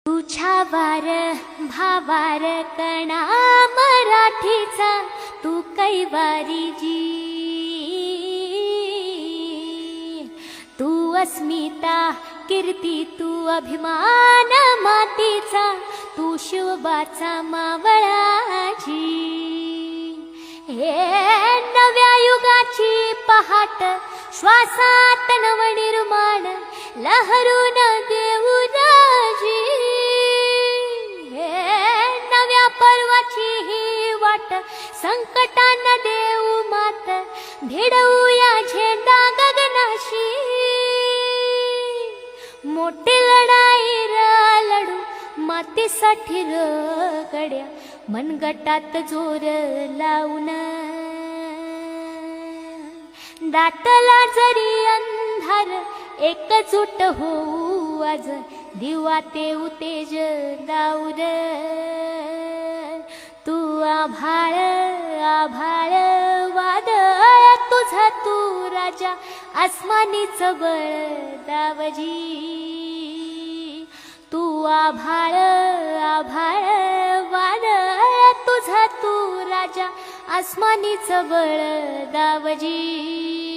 तुझ्या वार भावार कणा मराठीचा तू कैवारी जी, तू अस्मिता कीर्ती तू अभिमान मातीचा, तू शिवबाचा मावळाजी। हे नव्या युगाची पहाट श्वासात नवनिर्माण लहरून देऊ राजी। हे नव्या पर्वाची ही वाट संकटांना देऊ मात, भिडवूया झेंडा गगनाशी। मोठी लढाई लढू मातीसाठी गड्या, मनगटात जोर लावून। दाटला जरी अंधार एकजूट होऊ आज, दिवा तेऊ तेज दाऊर। तू आभाळ आभाळ वादळ तुझा तू राजा, आसमानीच बळ दावजी। तू आभाळ आभाळ वादळ तुझा तू राजा, आसमानीच बळ दावजी।